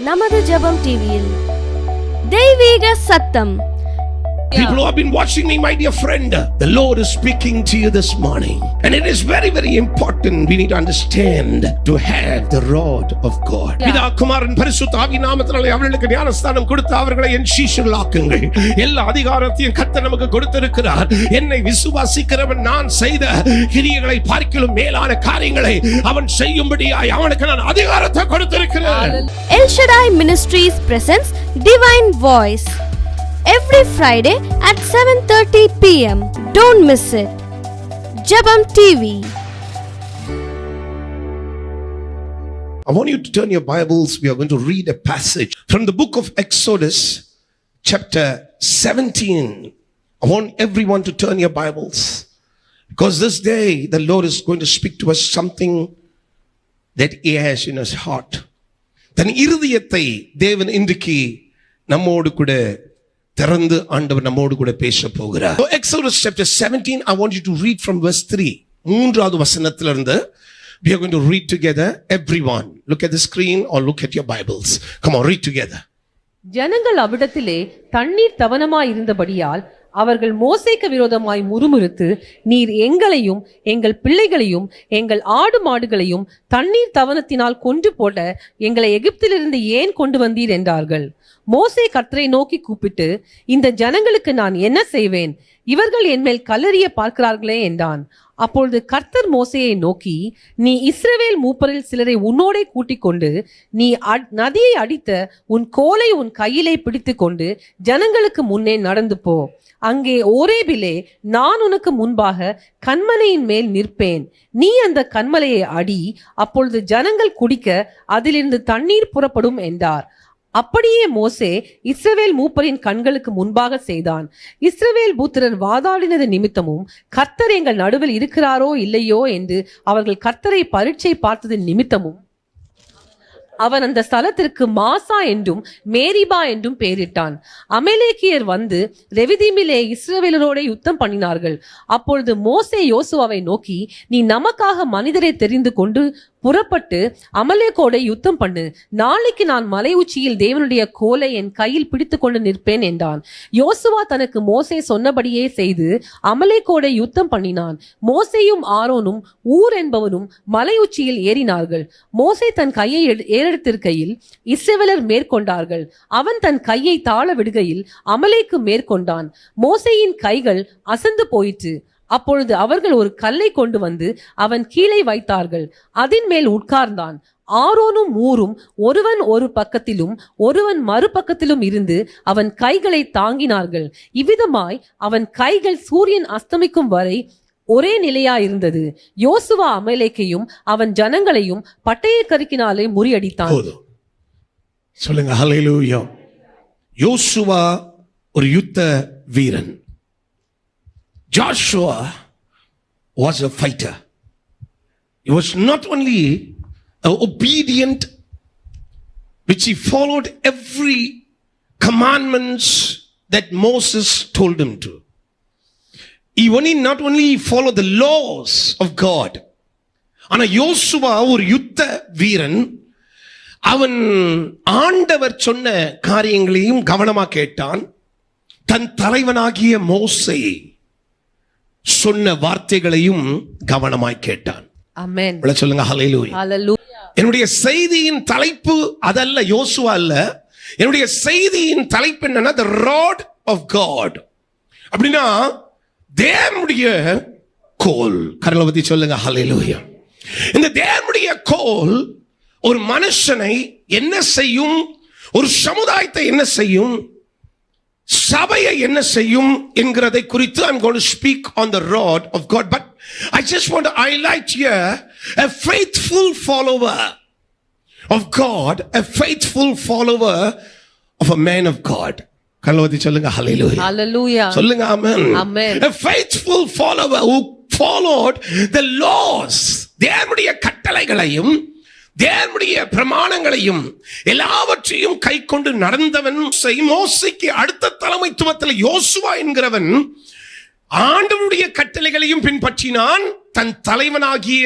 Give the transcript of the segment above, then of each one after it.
நமது ஜெபம் டிவியில் தெய்வீக சத்தம். People who have been watching me, my dear friend, the Lord is speaking to you this morning. And it is very, very important. We need to understand to have the rod of God. பிதா குமாரன் பரிசுத்த ஆவி நாமத்தினாலே அவர்களுக்கு ஞானஸ்தானம் கொடுத்து அவர்களை என் சீஷர்களாக்குங்கள். எல்லா அதிகாரத்தையும் கர்த்தர் நமக்கு கொடுத்திருக்கிறார். என்னை விசுவாசிக்கிறவன் நான் செய்த கிரியைகளை பார்க்கிலும் மேலான காரியங்களை அவன் செய்யும்படியாய் அவனுக்கு நான் அதிகாரத்தை கொடுத்திருக்கிறேன். El Shaddai Ministries presents Divine Voice every Friday at 7:30 p.m. Don't miss it. Jabam TV. I want you to turn your Bibles. We are going to read a passage from the book of Exodus, chapter 17. I want everyone to turn your Bibles, because this day the Lord is going to speak to us something that He has in His heart. தன் இருதயத்தை தேவன் இன்றைக்கு நம்மோடு கூட திறந்து ஆண்டவர் நம்மோடு கூட பேச போகிறார். So Exodus chapter 17, I want you to read from verse 3. மூன்றாவது வசனத்திலிருந்து we are going to read together. Everyone look at the screen or look at your Bibles. Come on, read together. ஜனங்கள் அவ்விடத்திலே தண்ணீர் தவனமாய் இருந்தபடியால் அவர்கள் மோசேக்கு விரோதமாய் முறுமுறுத்து, நீர் எங்களையும் எங்கள் பிள்ளைகளையும் எங்கள் ஆடு மாடுகளையும் தண்ணீர் தவனத்தினால் கொண்டு போட எங்களை எகிப்திலிருந்து ஏன் கொண்டு வந்தீர் என்றார்கள். மோசே கர்த்தரை நோக்கி கூப்பிட்டு, இந்த ஜனங்களுக்கு நான் என்ன செய்வேன்? இவர்கள் என்மேல் கல்லறிய பார்க்கிறார்களே என்றான். அப்பொழுது கர்த்தர் மோசேயை நோக்கி, நீ இஸ்ரவேல் மூப்பரில் சிலரை உன்னோடே கூட்டிக் கொண்டு நீ நதியை அடித்த உன் கோலை உன் கையிலே பிடித்து கொண்டு ஜனங்களுக்கு முன்னே நடந்து போ. அங்கே ஓரேபிலே நான் உனக்கு முன்பாக கன்மலையின் மேல் நிற்பேன். நீ அந்த கன்மலையை அடி, அப்பொழுது ஜனங்கள் குடிக்க அதிலிருந்து தண்ணீர் புறப்படும் என்றார். அப்படியே மோசே இஸ்ரவேல் மூப்பரின் கண்களுக்கு முன்பாக செய்தான். இஸ்ரவேல் புத்திரர் வாதாடினது நிமித்தமும் கர்த்தர் எங்கள் நடுவில் இருக்கிறாரோ இல்லையோ என்று அவர்கள் கர்த்தரை பரீட்சை பார்த்தது நிமித்தமும் அவன் அந்த ஸ்தலத்திற்கு மாசா என்றும் மேரிபா என்றும் பெயரிட்டான். அமலேக்கியர் வந்து ரெவிதீமிலே இஸ்ரவேலரோட யுத்தம் பண்ணினார்கள். அப்பொழுது மோசே யோசுவாவை நோக்கி, நீ நமக்காக மனிதரை தெரிந்து கொண்டு புறப்பட்டு அமலேக்கோட யுத்தம் பண்ணு. நாளைக்கு நான் மலை உச்சியில் தேவனுடைய கோலை என் கையில் பிடித்து கொண்டு நிற்பேன் என்றான். யோசுவா தனக்கு மோசே சொன்னபடியே செய்து அமலேக்கோட யுத்தம் பண்ணினான். மோசேயும் ஆரோனும் ஊர் என்பவனும் மலை உச்சியில் ஏறினார்கள். மோசே தன் கையை ஏறெடுத்திருக்கையில் இஸ்ரவேலர் மேற்கொண்டார்கள். அவன் தன் கையை தாழ விடுகையில் அமலேக்கு மேற்கொண்டான். மோசேயின் கைகள் அசந்து போயிற்று. அப்பொழுது அவர்கள் ஒரு கல்லை கொண்டு வந்து அவன் கீழே வைத்தார்கள். அதன் மேல் உட்கார்ந்தான். ஆரோனும் ஊரும் ஒருவன் ஒரு பக்கத்திலும் ஒருவன் மறுபக்கத்திலும் இருந்து அவன் கைகளை தாங்கினார்கள். இவ்விதமாய் அவன் கைகள் சூரியன் அஸ்தமிக்கும் வரை ஒரே நிலையா இருந்தது. யோசுவா அமலேக்கையும் அவன் ஜனங்களையும் பட்டய கருக்கினாலே முறியடித்தான். சொல்லுங்க ஹல்லேலூயா. யோசுவா ஒரு யுத்த வீரன். Joshua was a fighter. He was not only obedient, which he followed every commandments that Moses told him to. He not only followed the laws of God. ஆனா யோசுவா ஒரு யுத்த வீரன். அவன் ஆண்டவர் சொன்ன காரியங்களையும் கவனமா கேட்டான். தன் தலைவனாகிய மோசே சொன்ன வார்த்தைகளையும் கவனமாய் கேட்டான். ஆமென். சொல்லுங்க ஹல்லேலூயா. ஹல்லேலூயா. என்னுடைய செய்தியின் தலைப்பு அதல்ல, யோசுவா அல்ல. என்னுடைய செய்தியின் தலைப்பு என்னன்னா the rod of God. அப்படின்னா தேவனுடைய கோல். கரங்களை பத்தி சொல்லுங்க ஹல்லேலூயா. இந்த தேவனுடைய கோல் ஒரு மனுஷனை என்ன செய்யும், ஒரு சமுதாயத்தை என்ன செய்யும், சபையை என்ன செய்யும் என்கிறதை குறித்து I'm going to speak on the rod of God. But I just want to highlight here a faithful follower of God, a faithful follower of a man of God. கல்லவதி சொல்லுங்க ஹல்லேலூயா. ஹல்லேலூயா. சொல்லுங்க ஆமென். ஆமென். A faithful follower who followed the laws, தேவனுடைய கட்டளைகளையும் தேவனுடைய பிரமாணங்களையும் எல்லாவற்றையும் கை கொண்டு நடந்தவன். மோசேக்கு அடுத்த தலைமைத்துவத்தில் யோசுவா என்கிறவன் ஆண்டவருடைய கட்டளைகளையும் பின்பற்றினான். தன் தலைவனாகிய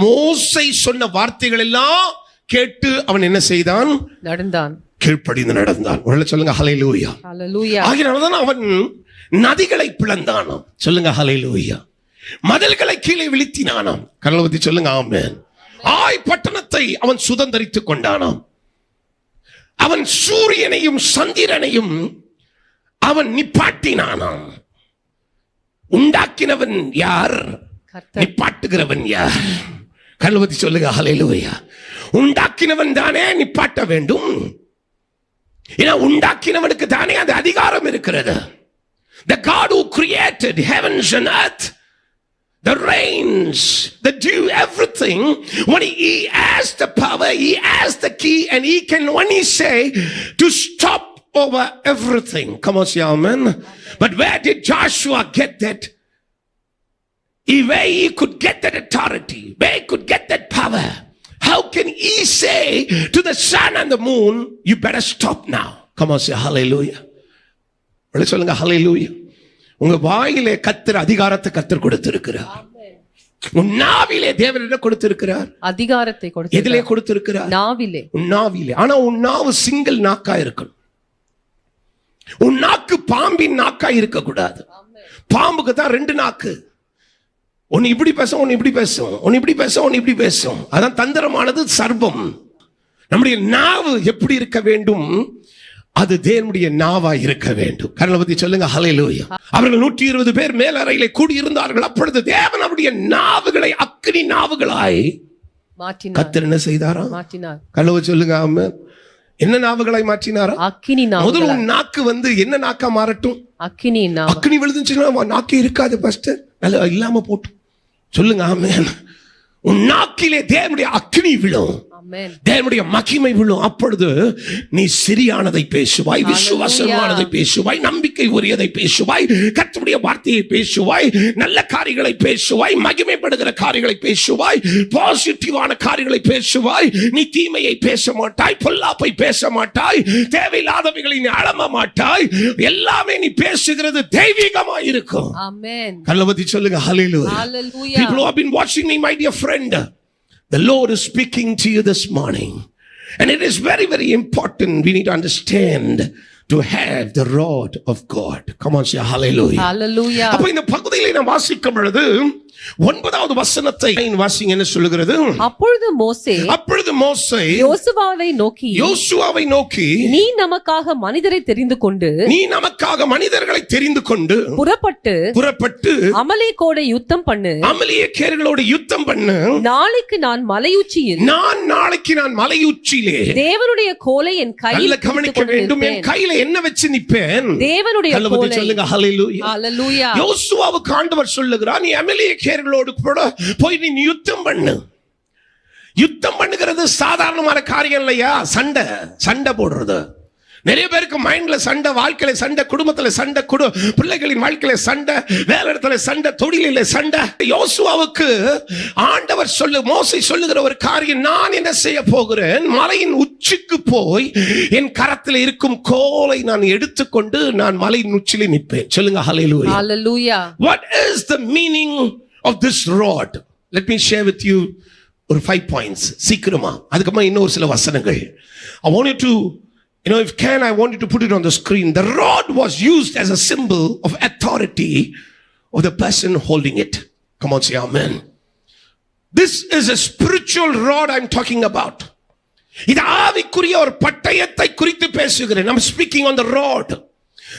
மோசே சொன்ன வார்த்தைகள் எல்லாம் கேட்டு அவன் என்ன செய்தான்? நடந்தான், கீழ்ப்படிந்து நடந்தான். ஒருவேளை சொல்லுங்க ஹல்லேலூயா. ஹல்லேலூயா. ஆகையால்தான் அவன் நதிகளை பிளந்தானாம். சொல்லுங்க ஹல்லேலூயா. மதில்களை கீழே விழுத்தினானாம். கரலவதி சொல்லுங்க ஆமென். ஆய் பட்டணத்தை அவன் சுதந்தரித்துக் கொண்டானாம். அவன் சூரியனையும் சந்திரனையும் அவன் நிப்பாட்டினானாம். உண்டாக்கினவன் யார்? நிப்பாட்டுகிறவன் யார்? கரலவதி சொல்லுங்க ஹல்லேலூயா. உண்டாக்கினவன் தானே நிப்பாட்ட வேண்டும். ஏன்னா உண்டாக்கினவனுக்கு தானே அந்த அதிகாரம் இருக்கிறது. The God who created heavens and earth, the rains, the dew, everything, when he has the power, he has the key, and he can only say to stop over everything. Come on, say amen. But where did Joshua get that? Where he could get that authority, where he could get that power? How can he say to the sun and the moon, you better stop now? Come on, say hallelujah. சொல்லுங்க ஹல்லேலூயா. உங்க வாயிலே கர்த்தர் அதிகாரத்தை கர்த்தர் கொடுத்திருக்கிறார். உன் நாவிலே தேவன் என்ன கொடுத்திருக்கிறார்? அதிகாரத்தை கொடுத்திருக்கிறார். எதிலே கொடுத்திருக்கிறார்? நாவிலே. உன் நாவிலே. ஆனா உன் நாவு சிங்கிள் நாக்கா இருக்கணும். உன் நாக்கு பாம்பின் நாக்கா இருக்க கூடாது. பாம்புக்கு தான் 2 நாக்கு. ஒன்னு இப்படி பேசும், ஒன்னு இப்படி பேசும், ஒன்னு இப்படி பேசும், ஒன்னு இப்படி பேசும். அதான் தந்திரமானது சர்ப்பம். நம்முடைய நாவு எப்படி இருக்க வேண்டும்? அது தேவனுடைய நாவா இருக்க வேண்டும். கரலவதி சொல்லுங்க ஹல்லேலூயா. அவர்கள் 120 பேர் மேல் அறையிலே கூடி இருந்தார்கள். அப்பொழுது தேவன் அவருடைய நாவுகளை அக்கினி நாவுகளாய் மாற்றினார். கர்த்தர் என்ன செய்தாரா? மாற்றினார். கரலவதி சொல்லுங்க ஆமென். என்ன நாவுகளாய் மாற்றினாரா? அக்கினி நாவு. முதல்ல உன் நாக்கு என்ன நாக்கா மாறட்டும்? அக்கினி நாவு. அக்கினி விழுந்துச்சுன்னா நாக்கே இருக்காது பாஸ்டர். நல்ல இல்லாம போட்டு சொல்லுங்க ஆமென். உன் நாக்கிலே தேவனுடைய அக்கினி விழும். தேவனுடைய மகிமை விழும். அப்பொழுது நீ சரியானதை பேசுவாய், விசுவாசமானதை பேசுவாய், நம்பிக்கை உரியதை பேசுவாய், கர்த்தருடைய வார்த்தையை பேசுவாய், நல்ல காரியங்களை பேசுவாய், மகிமைப்படுகிற காரியங்களை பேசுவாய், பாசிட்டிவான காரியங்களை பேசுவாய். நீ தீமையை பேச மாட்டாய், பொல்லாப்பை பேச மாட்டாய், தேவையில்லாதவைகளை நீ அலம்ப மாட்டாய். எல்லாமே நீ பேசுகிறது தெய்வீகமாய் இருக்கும். ஆமென். கரலவதி சொல்லுங்க ஹல்லேலூயா. People who have been watching me, my dear friend, the Lord is speaking to you this morning, and it is very, very important. We need to understand to have the rod of God. Come on, say hallelujah. Hallelujah. அப்ப இந்த பகுதியிலே நாம் வாசிக்கும் பொழுது 9வது வசனத்தை வாசிங்க. என்ன சொல்லுகிறது? அப்பொழுது மோசே யோசுவாவை நோக்கி நீ நமக்காக மனிதரை தெரிந்து கொண்டு புறப்பட்டு அமலேக்கோடு யுத்தம் பண்ணு. அமலேக்கியர்களோடு யுத்தம் பண்ணு. நாளைக்கு நான் மலையுச்சியிலே தேவனுடைய கோலை என் கையில் கவனிக்க வேண்டும். என் கையில என்ன வச்சு நிப்பேன்? தேவனுடைய கோலை. சொல்லுங்க ஹல்லேலூயா. ஹல்லேலூயா. யோசுவாவுக்கு ஆண்டவர் சொல்லுகிறார், நீ அமலேக்கியர்களோடு கூட போய் நீ யுத்தம் பண்ணு. யுத்தம் பண்ணுகிறது சாதாரணமான காரியம் இல்லையா? சண்டை போடுறது. நிறைய பேருக்கு மைண்ட்ல சண்டை, வாழ்க்கையில சண்டை, குடும்பத்துல சண்டை, பிள்ளைகளின் வாழ்க்கையில சண்டை, வேலை இடத்துல சண்டை, தொழிலில சண்டை. யோசுவாவுக்கு ஆண்டவர் மோசே சொல்லுகிற ஒரு காரியம், நான் என்ன செய்ய போகிறேன்? மலையின் உச்சிக்கு போய் என் கரத்தில் இருக்கும் கோலை நான் எடுத்துக்கொண்டு நான் மலையின் உச்சியிலே நிற்பேன். சொல்லுங்க ஹல்லேலூயா. ஹல்லேலூயா. What is the meaning of this rod? Let me share with you ஒரு 5 points சீக்கிரமா. அதுக்கப்புறம் இன்னொரு சில வசனங்கள். I want you to, if I want you to put it on the screen. The rod was used as a symbol of authority of the person holding it. Come on, say amen. This is a spiritual rod I'm talking about. இது ஆவிக்குரிய ஒரு பட்டயத்தை குறித்து பேசுகிறேன். I'm speaking on the rod.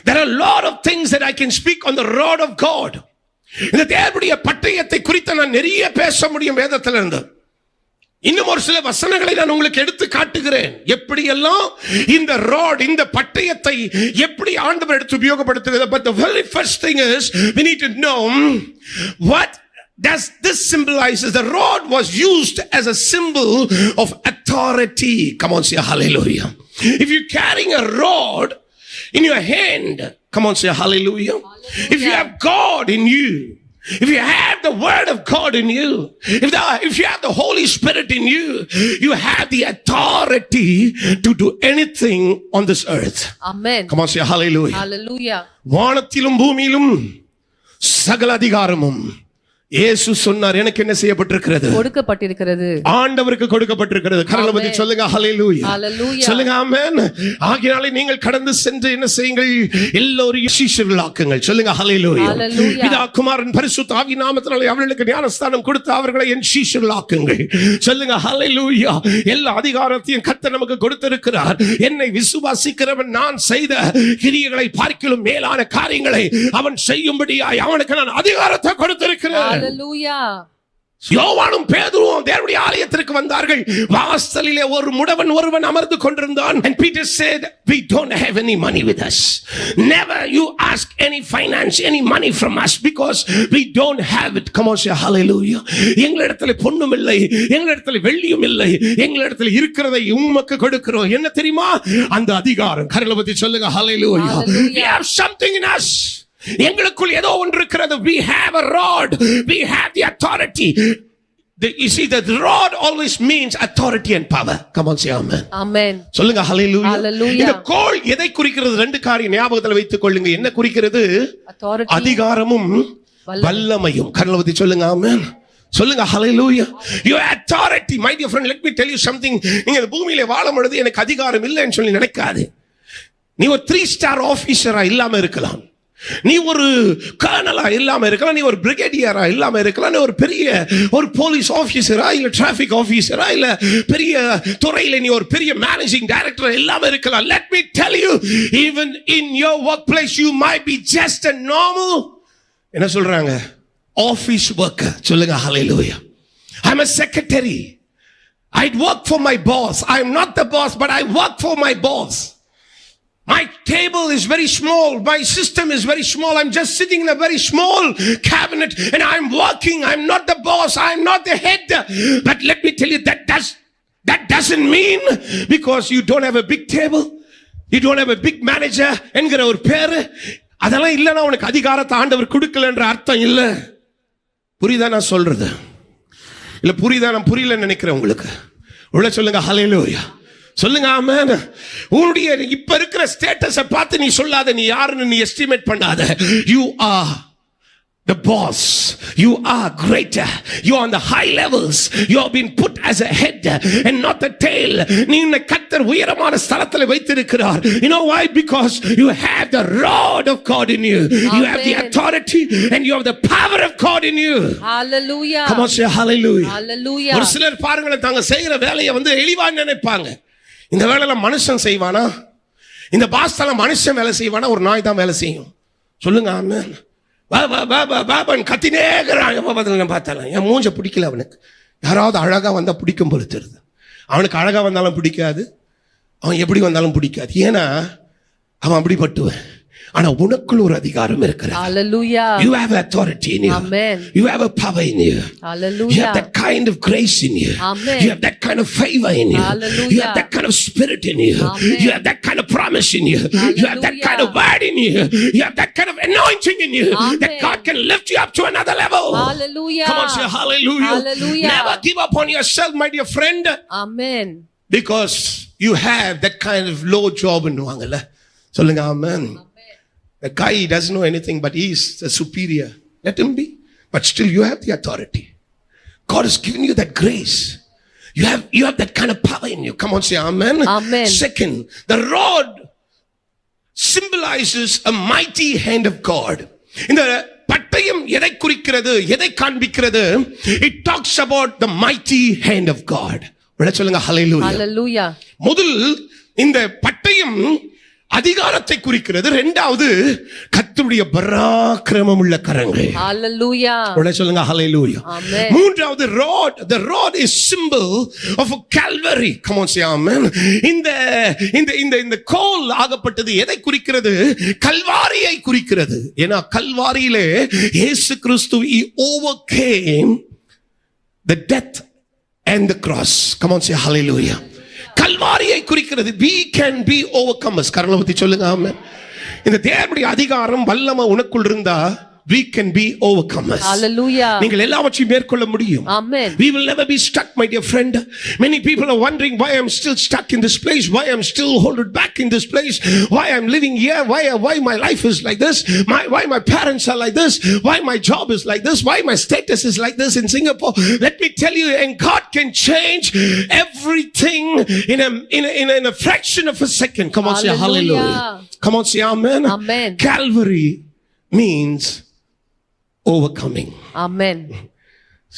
There are a lot of things that I can speak on the rod of God. இந்த தேவனுடைய பட்டயத்தை குறித்து நான் நிறைய பேச முடியும் வேதத்துல இருந்து. இன்னும் ஒரு சில வசனங்களை நான் உங்களுக்கு எடுத்து காட்டுகிறேன். எப்படி எல்லாம் இந்த ராட், இந்த பட்டயத்தை எப்படி ஆண்டவர் எடுத்து உபயோகப்படுத்துகிறது. But the very first thing is we need to know what does this symbolizes. The rod was used as a symbol of authority. Come on, say hallelujah. If you're carrying a rod in your hand, come on, say hallelujah. If you have God in you, if you have the word of God in you, if you have the Holy Spirit in you, you have the authority to do anything on this earth. Amen. Come on, say hallelujah. Hallelujah. வானத்திலும் பூமியிலும் சகல அதிகாரமும் இயேசு சொன்னார், எனக்கு என்ன செய்யப்பட்டிருக்கிறது? கொடுக்கப்பட்டிருக்கிறது. ஆண்டவருக்கு கொடுக்கப்பட்டிருக்கிறது. கரங்களை பத்தி சொல்லுங்க ஹல்லேலூயா. ஹல்லேலூயா. சொல்லுங்க ஆமென். ஆகையாலே நீங்கள் கடந்து சென்று என்ன செய்யுங்கள்? எல்லோரையும் சீஷர்களாக்குங்கள். சொல்லுங்க ஹல்லேலூயா. பிதா குமாரன் பரிசுத்த ஆவி நாமத்தினாலே அவர்களுக்கு ஞானஸ்தானம் கொடுத்து அவர்களை என் சீஷர்களாக்குங்கள். சொல்லுங்க ஹல்லேலூயா. எல்லா அதிகாரத்தையும் கர்த்தர் நமக்கு கொடுத்திருக்கிறார். என்னை விசுவாசிக்கிறவன் நான் செய்த கிரியைகளை பார்க்கிலும் மேலான காரியங்களை அவன் செய்யும்படியாய் அவனுக்கு நான் அதிகாரத்தை கொடுத்திருக்கிறேன். ஹல்லேலூயா. யோவானும் பேதுருவும் தேவனுடைய ஆலயத்திற்கு வந்தார்கள். வாசலிலே ஒரு முடவன் ஒருவன் அமர்ந்து கொண்டிருந்தான். And Peter said, we don't have any money with us. Never you ask any finance, any money from us because we don't have it. Come on, say hallelujah. எங்களிடத்தில் பொன்னும் இல்லை, எங்களிடத்தில் வெள்ளியும் இல்லை, எங்களிடத்தில் இருக்கிறதை உமக்கு கொடுக்கிறோம். என்ன தெரியுமா? அந்த அதிகாரம். கரங்களை பத்தி சொல்லுங்க hallelujah. We have something in us. எங்களுக்குள் ஏதோ ஒன்று இருக்கிறது. We have a rod. We have the authority. You see, the rod always means authority and power. Come on, say amen. Amen. சொல்லுங்க hallelujah. Hallelujah. இந்த கோல் எதை குறிக்கிறது? ரெண்டு காரியம் ஞாபகத்தில் வைத்துக் கொள்ளுங்க. என்ன குறிக்கிறது? Authority. அதிகாரமும் வல்லமையும். கரங்களை பத்தி சொல்லுங்க amen. சொல்லுங்க hallelujah. Your authority, my dear friend, let me tell you something. நீங்க இந்த பூமியிலே வாழும் பொழுது எனக்கு அதிகாரம் இல்லைன்னு சொல்லி நினைக்காதே. நீ ஒரு 3-star ஆபீசரா இல்லாம இருக்கலாம், நீ ஒரு கர்னலா இல்லாம இருக்கலாம், நீ ஒரு பிரிகேடியரா இல்லாம இருக்கலாம், நீ ஒரு பெரிய ஒரு போலீஸ் ஆபீசரா இல்ல டிராபிக் ஆபீசரா இல்ல பெரிய துறையில நீ ஒரு பெரிய மேனேஜிங் டைரக்டர் இல்லாம இருக்கலாம். Let me tell you, even in your workplace you might be just a normal, என்ன சொல்றாங்க, office worker. சொல்லுங்க hallelujah. I'm a secretary. I work for my boss. I'm not the boss, but I work for my boss. My table is very small. My system is very small. I'm just sitting in a very small cabinet and I'm working. I'm not the boss. I'm not the head. But let me tell you, that doesn't mean because you don't have a big table, you don't have a big manager என்கிற ஒரு பேரு, அதெல்லாம் இல்லைன்னா உனக்கு அதிகாரத்தை ஆண்டவர் கொடுக்கலன்ற அர்த்தம் இல்லை. புரியுதா நான் சொல்றது? இல்ல புரியுதா? நான் புரியலன்னு நினைக்கிறேன். உங்களுக்கு உள்ள சொல்லுங்க hallelujah. சொல்லுங்க ஆமென். உன்னுடைய இப்ப இருக்கிற ஸ்டேட்டஸை பார்த்து நீ சொல்லாத நீ யாருன்னு நீ எஸ்டிமேட் பண்ணாத. You are the boss. You are greater. You are on the high levels. You have been put as a head and not the tail. நீ கர்த்தர் உயரமான ஸ்தலத்தில் வைத்திருக்கிறார். You know why? Because you have the rod of God in you. You have the authority and you have the power of God in you. Hallelujah. Come on, say hallelujah. Hallelujah. ஒரு சிலர் பாருங்களேன், தாங்க செய்யற வேலையை எளிவா நினைப்பாங்க. இந்த வேலையில மனுஷன் செய்வானா? இந்த பாஸ்தால மனுஷன் வேலை செய்வானா? ஒரு நாய் தான் வேலை செய்யும். சொல்லுங்க ஆமென். பாபா கத்தினேகிறான். பார்த்தாலும் என் மூஞ்ச பிடிக்கல அவனுக்கு. யாராவது அழகா வந்தா பிடிக்கும் போல தெரியுது. அவனுக்கு அழகா வந்தாலும் பிடிக்காது, அவன் எப்படி வந்தாலும் பிடிக்காது. ஏன்னா அவன் அப்படி பட்டுவன். ஆனா உனக்குள்ள ஒரு அதிகாரம் இருக்கிறது. Hallelujah. You have authority in you. Amen. You have a power in you. Hallelujah. You have that kind of grace in you. Amen. You have that kind of favor in you. Hallelujah. You have that kind of spirit in you. Amen. You have that kind of promise in you. Hallelujah. You have that kind of word in you. You have that kind of anointing in you. Amen. That God can lift you up to another level. Hallelujah. Come on, say hallelujah. Hallelujah. Never give up on yourself, my dear friend. Amen. Because you have that kind of low job ன்னுவாங்கல்ல. சொல்லுங்க amen. The guy doesn't know anything, but he is a superior. Let him be. But still you have the authority. God has given you that grace. You have that kind of power in you. Come on, say amen. Amen. Second, the rod symbolizes a mighty hand of God. இந்த பட்டயம் எதை குறிக்கிறது, எதை காண்பிக்கிறது? It talks about the mighty hand of God. சொல்லுங்க hallelujah. Hallelujah. முதல் இந்த பட்டயம் அதிகாரத்தை குறிக்கிறது. இரண்டாவது கர்த்தருடைய பராக்கிரமம் உள்ள கரங்கள். Hallelujah. சொல்லுங்க hallelujah. Amen. மூன்றாவது rod. The rod is symbol of a Calvary. Come on, say amen. இந்த கோல் ஆகப்பட்டது எதை குறிக்கிறது? கல்வாரியை குறிக்கிறது. ஏன்னா கல்வாரியிலே இயேசு கிறிஸ்து he overcame the death and the cross. Come on, say hallelujah. கல்வாரியை குறிக்கிறது. We can be overcomers. கரங்களை பத்தி சொல்லுங்க ஆமென். இந்த தேவனுடைய அதிகாரம் வல்லமை உனக்குள் இருந்தா we can be overcomers. Hallelujah. நீங்கள் எல்லாவற்றையும் மேற்கொள்ள முடியும். Amen. We will never be stuck, my dear friend. Many people are wondering why I'm still stuck in this place, why I'm still held back in this place, why I'm living here, why my life is like this, why my parents are like this, why my job is like this, why my status is like this in Singapore. Let me tell you, and God can change everything in a fraction of a second. Come on, say hallelujah. Come on, say amen. Amen. Calvary means overcoming. Amen.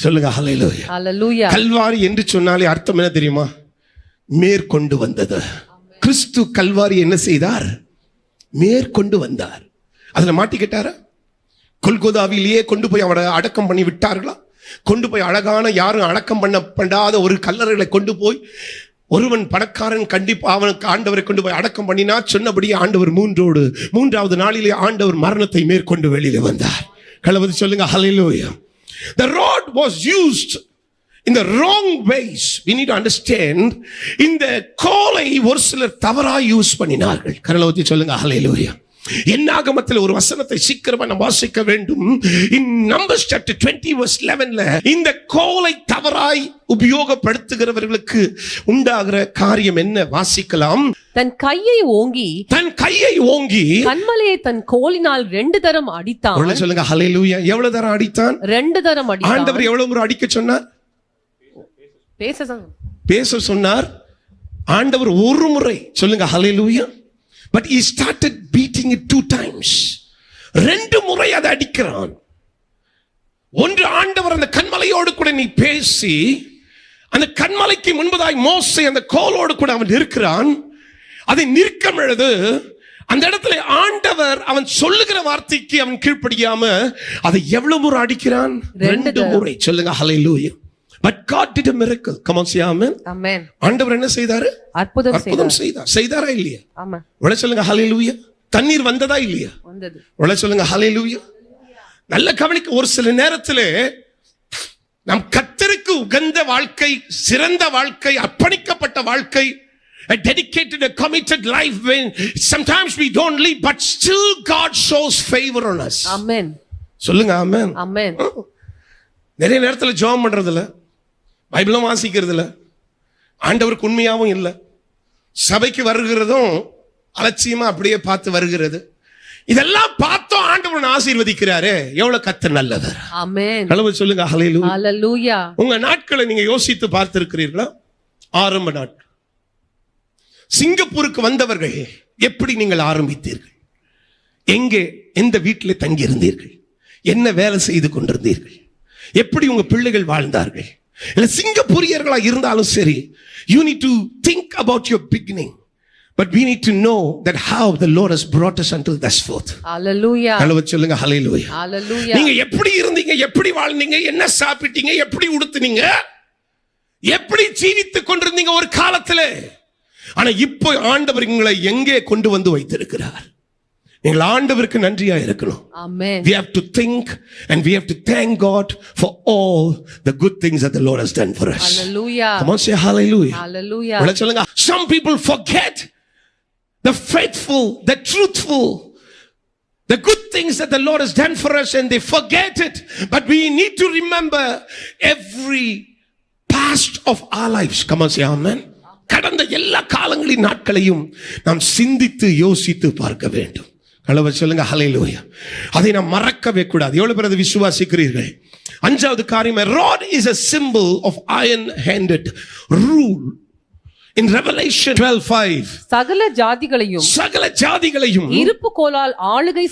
சொல்லுங்க ஹalleluya. Hallelujah. Kalvari என்று சொன்னாலே அர்த்தம் என்ன தெரியுமா? மேற்கொண்டு வந்தது. கிறிஸ்து கல்வாரி என்ன செய்தார்? மேற்கொண்டு வந்தார். அதுல மாட்டிக்கிட்டாரா? கொல்கோதாவிலேயே கொண்டு போய் அவரை அடக்கம் பண்ணி விட்டார்களா? கொண்டு போய் அழகான யாரும் அடக்கம் பண்ணப்படாத ஒரு கல்லறைகளை கொண்டு போய் ஒருவன் பணக்காரன் கண்டிப்பா அவனுக்கு ஆண்டவரை கொண்டு போய் அடக்கம் பண்ணினா சொன்னபடியே ஆண்டவர் மூன்றாவது நாளிலே ஆண்டவர் மரணத்தை மேற்கொண்டு வெளியில வந்தார். கலவது சொல்லுங்க ஹalleluya. The rod was used in the wrong ways. We need to understand. இந்த கோலை ஒரு சிலர் தவறாய் யூஸ் பண்ணினார்கள். கலவது சொல்லுங்க ஹalleluya. என்னாகமத்தில் ஒரு வசனத்தை சீக்கிரமா நாம் வாசிக்க வேண்டும். In Numbers chapter 20 verse 11ல இந்த கோலை தவறாய் உபயோகப்படுத்துகிறவர்களுக்கு உண்டாகிற காரியம் என்ன வாசிக்கலாம். தன் கையை ஓங்கி கன்மலையை தன் கோலினால் 2 தரம் அடித்தான். சொல்லுங்க ஹalleluya. எவ்வளவு தரம் அடித்தான்? 2 தரம் அடித்தான். ஆண்டவர் எவ்வளவு முறை அடிக்க சொன்னார்? பேச சொன்னார். ஆண்டவர் ஒரு முறை சொல்லுங்க ஹalleluya. But he started beating it 2 times. 2 முறை அதை அடிக்கிறான். ஒன்று ஆண்டவர் அந்த கன்மலையோடு கூட நீ பேசி அந்த கன்மலைக்கு முன்பதாய் மோசே அந்த கோலோடு கூட அவன் இருக்கிறான். அதை நிற்கும் பொழுது அந்த இடத்துல ஆண்டவர் அவன் சொல்லுகிற வார்த்தைக்கு அவன் கீழ்ப்படியாம அதை எவ்வளவு முறை அடிக்கிறான்? 2 முறை. சொல்லுங்க ஹalleluya. But God did a miracle. Come on, say amen. Amen. ஆண்டவர் என்ன செய்தாரு? அற்புதம் செய்தார். செய்தாரா இல்லையா? ஆமா. உடனே சொல்லுங்க ஹalleluya. தண்ணீர் வந்ததா இல்லையா? வந்தது. உடனே சொல்லுங்க ஹalleluya. நல்ல கவனிக்க. ஒரு சில நேரத்திலே நம் கர்த்தருக்கு உகந்த வாழ்க்கை, சிறந்த வாழ்க்கை, அர்ப்பணிக்கப்பட்ட வாழ்க்கை, a dedicated, a committed life, when sometimes we don't live but still God shows favor on us. Amen. சொல்லுங்க amen. Amen. நிறைய நேரத்தில் ஜெபம் பண்றதில்ல, பைபிளும் வாசிக்கிறதில்ல, ஆண்டவருக்கு உண்மையாவும் இல்லை, சபைக்கு வருகிறதும் அலட்சியமா அப்படியே பார்த்து வருகிறது. இதெல்லாம் பார்த்தோம் ஆண்டவர் ஆசீர்வதிக்கிறாரே, எவ்வளவு கர்த்தர் நல்லவர். ஆமென். ஹalleluya சொல்லுங்க ஹalleluya. ஹalleluya. உங்க நாட்களை நீங்க யோசித்து பார்த்திருக்கிறீர்களா? ஆரம்ப நாட்கள் சிங்கப்பூருக்கு வந்தவர்கள் எப்படி நீங்கள் ஆரம்பித்தீர்கள்? எங்கே, எந்த வீட்டில் தங்கி இருந்தீர்கள்? என்ன வேலை செய்து கொண்டிருந்தீர்கள்? எப்படி உங்க பிள்ளைகள் வாழ்ந்தார்கள்? இல்ல சிங்கப்பூரியர்களா இருந்தாலும் சரி, you need to think about your beginning, but we need to know that how the Lord has brought us until this forth. Hallelujah. ஹalleluya சொல்லுங்க hallelujah. Hallelujah. நீங்க எப்படி இருந்தீங்க, எப்படி வாழ்ந்தீங்க, என்ன சாப்பிட்டீங்க, எப்படி உடுத்துனீங்க, எப்படி ஜீவித்துக் கொண்டிருந்தீங்க ஒரு காலத்துல. ஆனா இப்போ ஆண்டவர் உங்களை எங்கே கொண்டு வந்து வைத்திருக்கிறார். நீங்கள் ஆண்டவருக்கு நன்றியா இருக்கணும். Amen. We have to think and we have to thank God for all the good things that the Lord has done for us. Hallelujah. Come on, say hallelujah. Hallelujah. Let's சொல்லுங்க. Some people forget the faithful, the truthful, the good things that the Lord has done for us, and they forget it. But we need to remember every past of our lives. Come on, say amen. கடந்த எல்லா காலங்களின் நாட்களையும் நாம் சிந்தித்து யோசித்து பார்க்க வேண்டும். ஹalleluya சொல்லுங்க ஹalleluya. அதை நாம் மறக்கவே கூடாது. எவ்வளவு பேர் அதை விசுவாசிக்கிறீர்கள்? அஞ்சாவது காரியம், rod is a symbol of iron handed rule. In Revelation 12:5 சகல ஜாதிகளையும் இருப்பு கோலால் ஆளுகை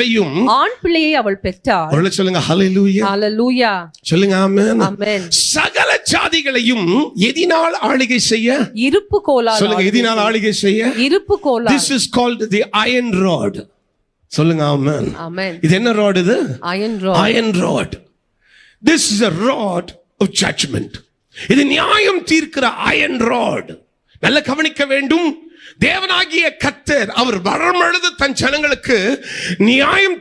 செய்யும் ஆண் பிள்ளையை அவள் பெற்றாள். ஒருவேளை சொல்லுங்க ஹalleluya. ஹalleluya. சொல்லுங்க ஆமென். ஆமென். சகல ஜாதிகளையும் எதினால் ஆளுகை செய்ய? இருப்பு கோலால். சொல்லுங்க எதினால் ஆளுகை செய்ய? இருப்பு கோலால். This is called the iron rod. சொல்லுங்க ஆமென். ஆமென். இது என்ன rod இது? Iron rod. Iron rod. This is a rod of judgment. இது நியாயம் தீர்க்கிற அயன் ராட். நல்ல கவனிக்க வேண்டும். தேவனாகிய கர்த்தர் அவர் வரமழுது தன் ஜனங்களுக்கு நியாயம்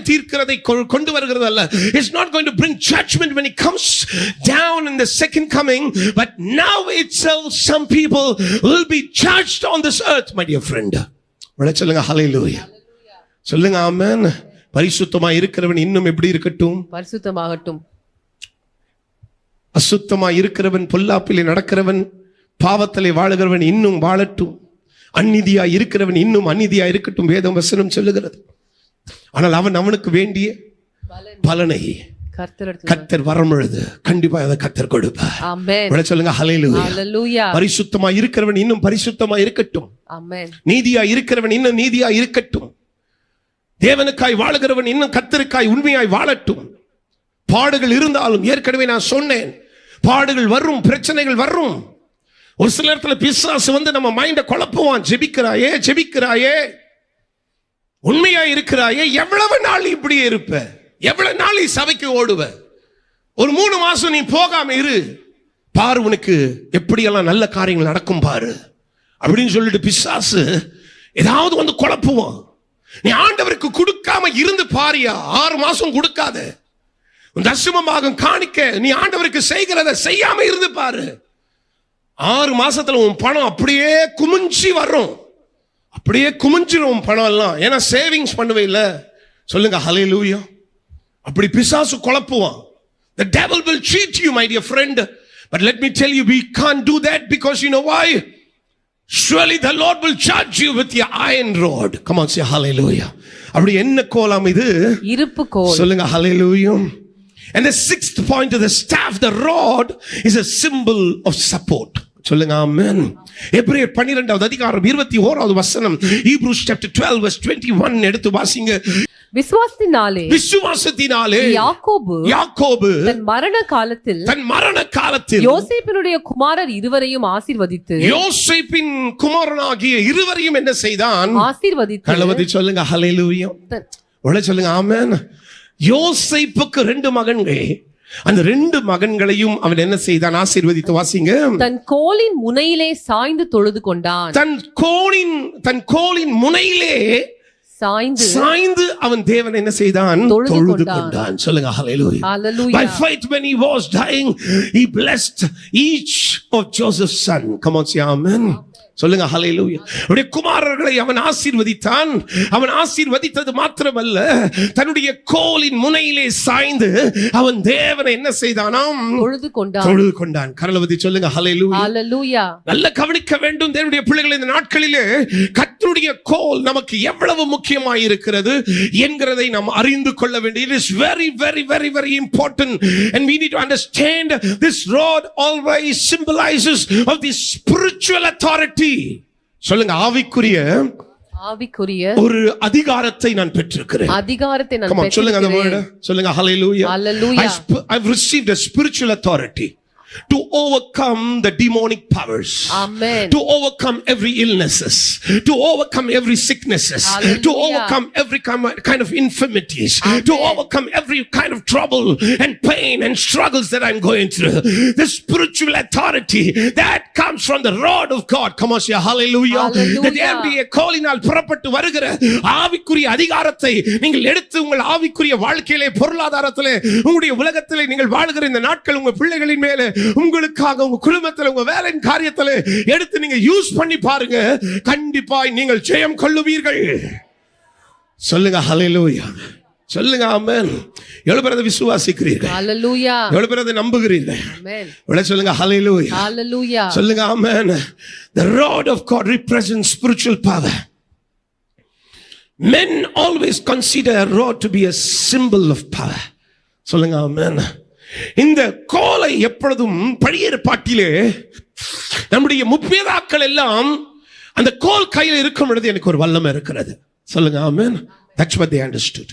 தீர்க்கிறதை கொண்டு வருகிறது அல்ல. It's not going to bring judgment when it comes down in the second coming, but now itself some people will be judged on this earth, my dear friend. சொல்லுங்க hallelujah. சொல்லுங்க ஆமென். பரிசுத்தமா இருக்கிறவன் இன்னும் எப்படி இருக்கட்டும்? பரிசுத்தமாகட்டும். அசுத்தமா இருக்கிறவன், பொல்லாப்பிலே நடக்கிறவன், பாவத்திலே வாழுகிறவன் இன்னும் வாழட்டும். அந்நிதியா இருக்கிறவன் இன்னும் அந்நிதியா இருக்கட்டும், வேதம் வசனம் சொல்லுகிறது. ஆனால் அவனுக்கு வேண்டிய பலனை கர்த்தர் வரும்பொழுது கண்டிப்பா அதை கர்த்தர் கொடுப்பார். ஆமென். சொல்லுங்க ஹல்லேலூயா. பரிசுத்தமா இருக்கிறவன் இன்னும் பரிசுத்தமா இருக்கட்டும். ஆமென். நீதியா இருக்கிறவன் இன்னும் நீதியா இருக்கட்டும். தேவனுக்காய் வாழுகிறவன் இன்னும் கர்த்தருக்காய் உண்மையாய் வாழட்டும். பாடுகள் இருந்தாலும், ஏற்கனவே நான் சொன்னேன், பாடுகள் வரும், பிரச்சனைகள் வரும். ஒரு சில இடத்துல பிசாசு வந்து நம்ம மைண்ட குழப்புவான். ஜெபிக்கிறாயே, உண்மையா இருக்கிறாயே, எவ்வளவு நாள் இப்படியே இருப்ப? எவ்வளவு நாள் சபைக்கு ஓடுவ? ஒரு 3 மாசம் நீ போகாம இரு, பாரு உனக்கு எப்படியெல்லாம் நல்ல காரியங்கள் நடக்கும் பாரு அப்படின்னு சொல்லிட்டு பிசாசு ஏதாவது வந்து குழப்புவான். நீ ஆண்டவருக்கு கொடுக்காம இருந்து பாரியா, 6 மாசம் கொடுக்காத. தசமமாக காணிக்க நீ ஆண்டவருக்கு செய்கிறத செய்யாம இருந்து பாரு, 6 மாசத்துல உன் பணம் அப்படியே குமிஞ்சி வரும். அப்படியே குமிஞ்சிரும் பணம் எல்லாம். ஏன்னா சேவிங்ஸ் பண்ணுவே இல்ல. சொல்லுங்க ஹல்லேலூயா. அப்படி பிசாசு குழப்புவான். The devil will cheat you, my dear friend. But let me tell you, we can't do that, because you know why? Surely the Lord will judge you with your iron rod. Come on, say hallelujah. அப்படி என்ன கோலம் இது? இருப்பு கோல். சொல்லுங்க hallelujah. And the 6th point of the staff, the rod, is a symbol of support. சொல்லுங்க ஆமென். எபிரேயர் 12வது அதிகாரம் 21வது வசனம், Hebrews chapter 12 verse 21 எடுத்து வாசிங்க. விசுவாசத்தினாலே யாக்கோபு தன் மரண காலத்தில் யோசேப்பினுடைய குமாரர் இருவரையும் ஆசீர்வதித்து, யோசேப்பின் குமாரனாகிய இருவரையும் என்ன செய்தான்? ஆசீர்வதித்து. சொல்லுங்க ஹல்லேலூயா. சொல்லுங்க ஆமென். யோசேப்புக்கு 2 மகன்கள். அந்த 2 மகன்களையும் அவன் என்ன செய்தான்? ஆசீர்வதித்து. வாசிங்க. தன் கோலின் முனையிலே சாய்ந்து தொழுது கொண்டான். தன் கோலின் முனையிலே சாய்ந்து அவன் தேவன் என்ன செய்தான்? தொழுது கொண்டான். சொல்லுங்க ஹல்லேலூயா. By faith when he was dying, he blessed each of Joseph's son. Come on, say amen. சொல்லுங்க ஹல்லேலூயா. அவருடைய குமாரர்களை அவன் ஆசீர்வதித்தான். அவன் ஆசீர்வதித்தது மாத்திரமல்ல, தன்னுடைய கோலின் முனையிலே சாய்ந்து அவன் தேவனை என்ன செய்தானாம்? தொழுது கொண்டான். கரலவதி சொல்லுங்க ஹல்லேலூயா. நல்ல கவனிக்க வேண்டும் தேவனுடைய பிள்ளைகள். இந்த நாட்களிலே கர்த்தருடைய கோல் நமக்கு எவ்வளவு முக்கியமாய் இருக்கிறது என்கிறதை நாம் அறிந்து கொள்ள வேண்டும். It is very very very very important, and we need to understand this rod always symbolizes of the spiritual authority. சொல்லுங்க ஆவிக்குரிய ஒரு அதிகாரத்தை நான் பெற்றிருக்கிறேன். சொல்லுங்க அந்த வேர்ட். சொல்லுங்க ஹல்லேலூயா. I've received a spiritual authority to overcome the demonic powers. Amen. To overcome every illnesses, to overcome every sicknesses. Hallelujah. To overcome every kind of infirmities. Amen. To overcome every kind of trouble and pain and struggles that I'm going through. The spiritual authority that comes from the rod of God. Come on, say hallelujah. That every callinal புறப்பட்டு வருகிற ஆவிக்குரிய அதிகாரத்தை நீங்கள் எடுத்து உங்கள் ஆவிக்குரிய வாழ்க்கையிலே, பொருளாதாரத்திலே, உங்களுடைய உலகத்திலே நீங்கள் வாழுகிற இந்த நாட்கள் உங்கள் பிள்ளைகளின் மேலே, உங்களுக்காக, உங்க குடும்பத்தில், உங்க வேலையின் காரியத்தில் எடுத்து நீங்க யூஸ் பண்ணி பாருங்க. கண்டிப்பாய் நீங்கள் ஜெயம் கொள்ளுவீர்கள். சொல்லுங்க ஹல்லேலூயா. சொல்லுங்க ஆமென். எவ்வளவு பேர் விசுவாசிக்கிறீர்கள்? ஹல்லேலூயா. எவ்வளவு பேர் நம்புகிறீர்கள்? ஆமென். சொல்லுங்க ஹல்லேலூயா. ஹல்லேலூயா. சொல்லுங்க ஆமென். The rod of God represents spiritual power. Men always consider a rod to be a symbol of power. சொல்லுங்க ஆமென். இந்த கோலை எப்பொழுதும் பழைய ஏற்பாட்டிலே நம்முடைய முற்பிதாக்கள் எல்லாம் அந்த கோல் கையில் இருக்கும் பொழுது எனக்கு ஒரு வல்லமை இருக்கிறது. சொல்லுங்க ஆமென். That's what they understood.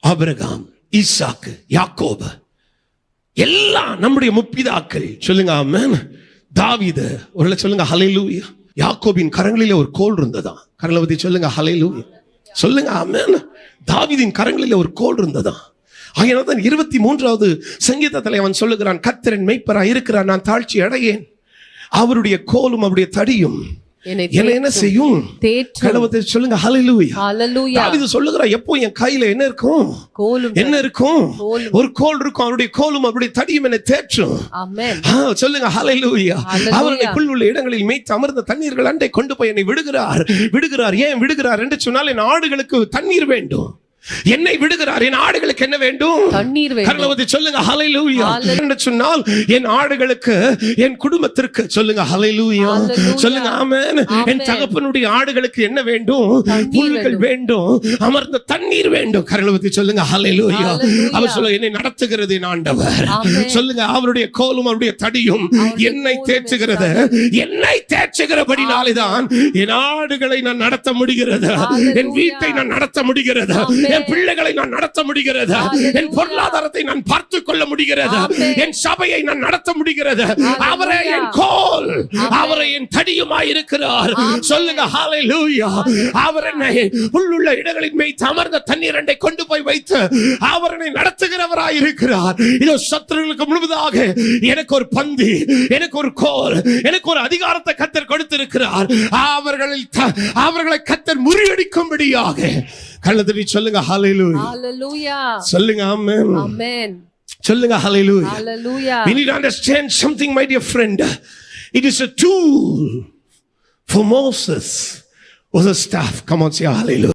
ஆபிரகாம், ஈசாக்கு, யாக்கோபு எல்லாம் நம்முடைய முற்பிதாக்கள். சொல்லுங்க ஆமென். தாவீது, ஒருவேளை சொல்லுங்க ஹல்லேலூயா. யாக்கோபின் கரங்களிலே ஒரு கோல் இருந்ததா? கரங்களை சொல்லுங்க ஹல்லேலூயா. சொல்லுங்க ஆமென். தாவீதின் கரங்களிலே ஒரு கோல் இருந்ததா? ஆகையால் தான் 23வது சங்கீதத்தில் அவன் சொல்லுகிறான், கர்த்தரின் மேய்ப்பராய் இருக்கிறார், நான் தாழ்ச்சி அடையேன். அவருடைய கோலும் அவருடைய தடியும் என்னை என்ன என்ன செய்யும்? தேற்றும். கரங்களை சொல்லுங்க ஹalleluya. ஹalleluya. தாவீது சொல்லுகிறார், எப்போ என் கையில என்ன இருக்கும்? கோலும் என்ன இருக்கும்? கோலும். ஒரு கோல் இருக்கும், அவருடைய கோலும் அவருடைய தடியும் என்னை தேற்றும். ஆமென். சொல்லுங்க ஹalleluya. ஹalleluya. அவருடைய புல்லுள்ள இடங்களில் மேய்த்து அமர்ந்த தண்ணீர்கள் அண்டை கொண்டு போய் என்னை விடுகிறார். ஏன் விடுகிறார் என்று சொன்னால், என் ஆடுகளுக்கு தண்ணீர் வேண்டும். என்னை விடுகிறார், என் ஆடுகளுக்கு என்ன வேண்டும்? தண்ணீர் வேண்டும். கரங்களை சொல்லுங்க ஹalleluya. என்று சொன்னால் என் ஆடுகளுக்கு, என் குடும்பத்திற்கு, சொல்லுங்க ஹalleluya. சொல்லுங்க ஆமென். என் தகப்பனுடைய ஆடுகளுக்கு என்ன வேண்டும்? புல்கள் வேண்டும், அமர்ந்த தண்ணீர் வேண்டும். கரங்களை சொல்லுங்க ஹalleluya. அவர் சொல்ல, என்னை நடத்துகிறது என் ஆண்டவர். சொல்லுங்க, அவருடைய கோலும் அவருடைய தடியும் என்னை தேற்றுகிறது. என்னை தேற்றுகிறபடினால்தான் என் ஆடுகளை நான் நடத்த முடிகிறது, என் வீட்டை நான் நடத்த முடிகிறது, என் பிள்ளைகளை நான் நடத்த முடிகிறது, என் பொருளாதாரத்தை நான் பார்த்துக் கொள்ள முடிகிறது, என் சபையை நான் நடத்த முடிகிறது. அவரே என் கோல், அவரே என் தடியுமாய் இருக்கிறார். சொல்லுங்க ஹalleluya. அவர் என்னை உள்ளுள்ள இடங்களில் மேய்த்து அமர்ந்த தண்ணீர் அண்டை கொண்டு போய் வைத்து அவர் என்னை நடத்துகிறவராய் இருக்கிறார். இதோ சத்துருக்களுக்கு முழுவதாக எனக்கு ஒரு பந்தி, எனக்கு ஒரு கோல், எனக்கு ஒரு அதிகாரத்தை கர்த்தர் கொடுத்திருக்கிறார். அவர்களை கர்த்தர் முறியடிக்கும்படியாக கல்லதறி சொல்லுங்க ஹalleluya. ஹalleluya. சொல்லுங்க ஆமென். ஆமென். சொல்லுங்க ஹalleluya. ஹalleluya. We need to understand something, my dear friend. It is a tool for Moses was a staff. Come on, say hallelujah.